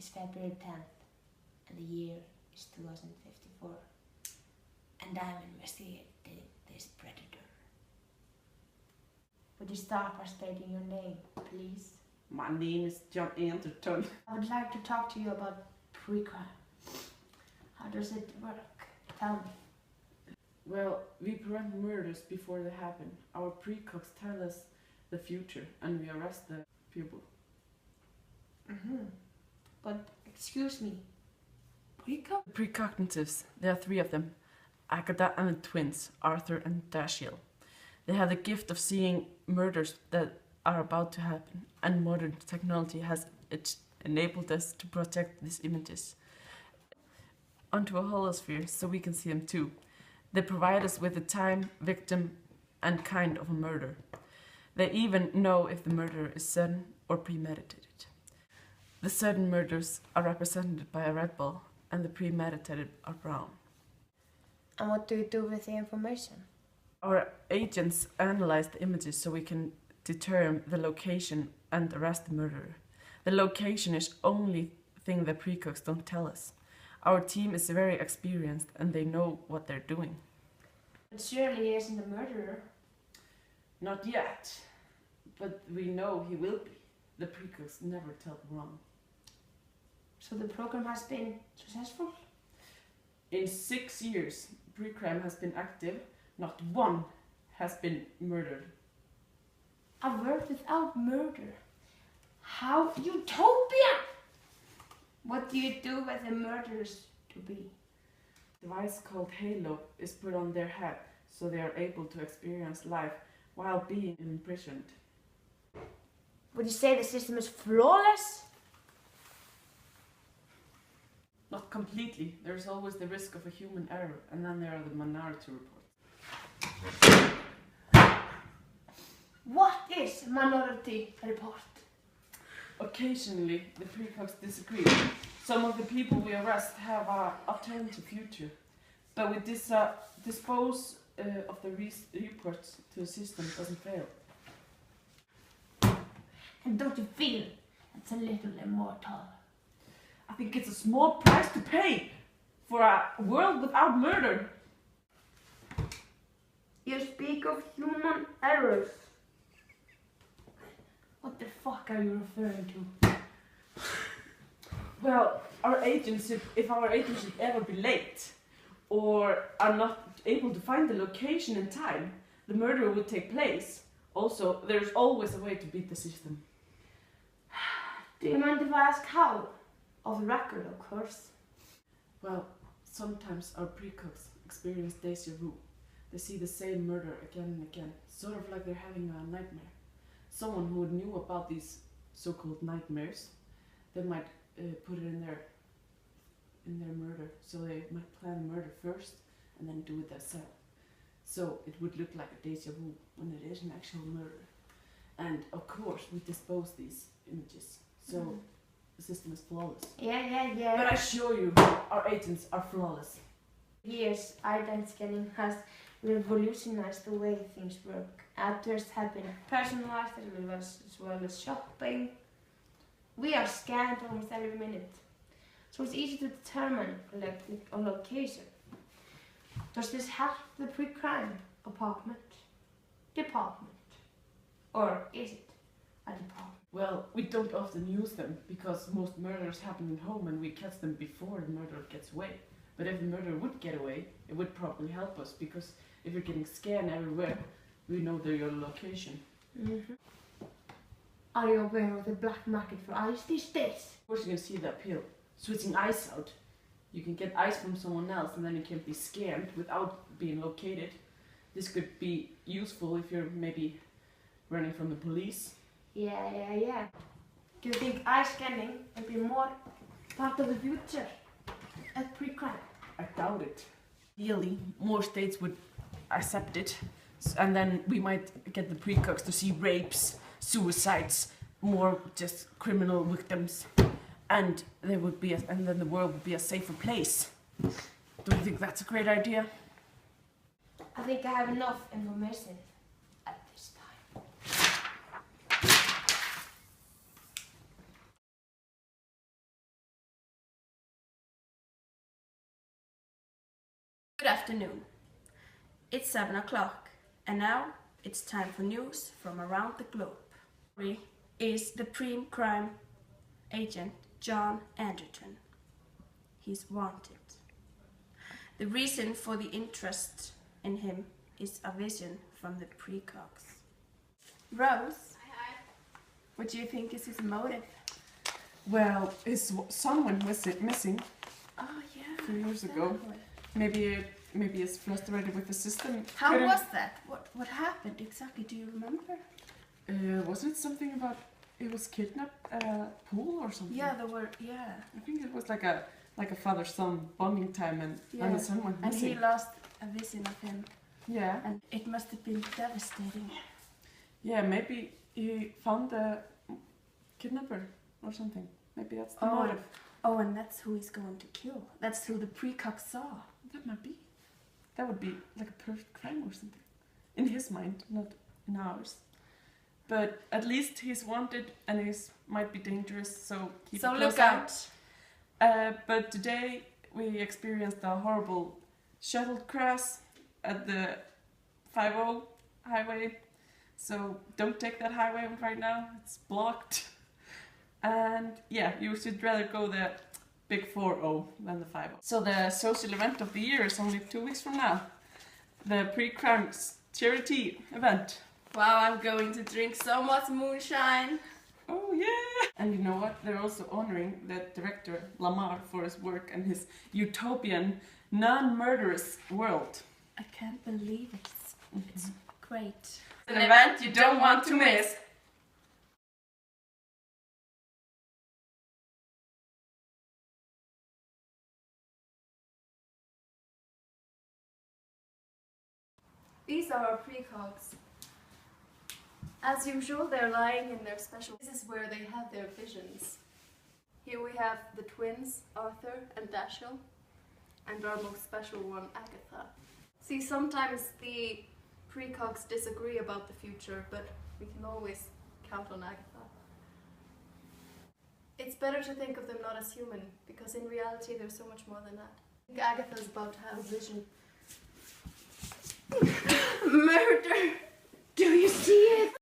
is February 10th and the year is 2054. And I'm investigating this predator. Would you start by stating your name, please? My name is John Anderton. I would like to talk to you about pre-crime. How does it work? Tell me. Well, we prevent murders before they happen. Our precogs tell us the future and we arrest the people. But, excuse me, precog? Precognitives, there are 3 of them. Agatha and the twins, Arthur and Dashiell. They have the gift of seeing murders that are about to happen, and modern technology has enabled us to project these images onto a holosphere so we can see them too. They provide us with the time, victim, and kind of a murder. They even know if the murder is sudden or premeditated. The sudden murders are represented by a red ball, and the premeditated are brown. And what do you do with the information? Our agents analyze the images so we can determine the location and arrest the murderer. The location is only thing the precogs don't tell us. Our team is very experienced and they know what they're doing. But surely he isn't a murderer. Not yet, but we know he will be. The precogs never tell them wrong. So the program has been successful? In 6 years, pre-crime has been active. Not one has been murdered. A world without murder. How utopia! What do you do with the murderers to be? A device called Halo is put on their head so they are able to experience life while being imprisoned. Would you say the system is flawless? Not completely. There's always the risk of a human error, and then there are the minority reports. What is minority report? Occasionally, the precogs disagree. Some of the people we arrest have an alternative future, but we dispose of the reports to the system doesn't fail. And don't you feel it's a little immortal? I think it's a small price to pay for a world without murder. You speak of human errors. What the fuck are you referring to? Well, if our agents should ever be late or are not able to find the location in time, the murder would take place. Also, there's always a way to beat the system. Do you mind if I ask how? Off the record, of course. Well, sometimes our precogs experience deja vu. They see the same murder again and again, sort of like they're having a nightmare. Someone who knew about these so-called nightmares, they might put it in their murder. So they might plan the murder first and then do it themselves. So it would look like a deja vu when it is an actual murder. And of course, we dispose these images. So the system is flawless. Yeah. But I assure you, our agents are flawless. Years, identity scanning has revolutionized the way things work. Addresses have been personalized as well as shopping. We are scanned almost every minute, so it's easy to determine a location. Does this help the pre-crime department? Or is it a department? Well, we don't often use them because most murders happen at home and we catch them before the murderer gets away. But if the murderer would get away, it would probably help us because if you're getting scanned everywhere, we know your location. Are you aware of the black market for ice these days? Of course you can see the appeal. Switching ice out. You can get ice from someone else and then you can be scanned without being located. This could be useful if you're maybe running from the police. Yeah. Do you think ice scanning will be more part of the future as pre-crime? I doubt it. Ideally, more states would accept it, and then we might get the precogs to see rapes, suicides, more just criminal victims, and then the world would be a safer place. Don't you think that's a great idea? I think I have enough information. Good afternoon. It's 7 o'clock, and now it's time for news from around the globe. Here is the crime agent John Anderton. He's wanted. The reason for the interest in him is a vision from the precogs. Rose, what do you think is his motive? Well, his son went missing Oh yeah, 3 years ago. exactly. Maybe he's frustrated with the system. How was that? What happened exactly? Do you remember? Wasn't it something about it was kidnapped at a pool or something? Yeah, there were. Yeah. I think it was like a father-son bonding time, and the son went And missing. he lost a vision of him, Yeah, and it must have been devastating. yeah. Maybe he found the kidnapper or something. Maybe that's the Oh. motive. Oh, and that's who he's going to kill. That's who the precog saw. That might be. That would be like a perfect crime or something. In his mind, not in ours. But at least he's wanted and he might be dangerous, so keep a close look eye. out. But today we experienced a horrible shuttle crash at the 50 highway. So don't take that highway right now, it's blocked. And yeah, you should rather go the big 40 than the 50. So the social event of the year is only 2 weeks from now. The pre-crime charity event. Wow, I'm going to drink so much moonshine. Oh yeah! And you know what? They're also honoring the director Lamar for his work and his utopian, non-murderous world. I can't believe it. It's great. An event you don't want to miss. These are our precogs. As usual, they're lying in their special. This is where they have their visions. Here we have the twins, Arthur and Dashiell, and our most special one, Agatha. See, sometimes the precogs disagree about the future, but we can always count on Agatha. It's better to think of them not as human, because in reality they're so much more than that. I think Agatha's about to have a vision. Murder! Do you see it?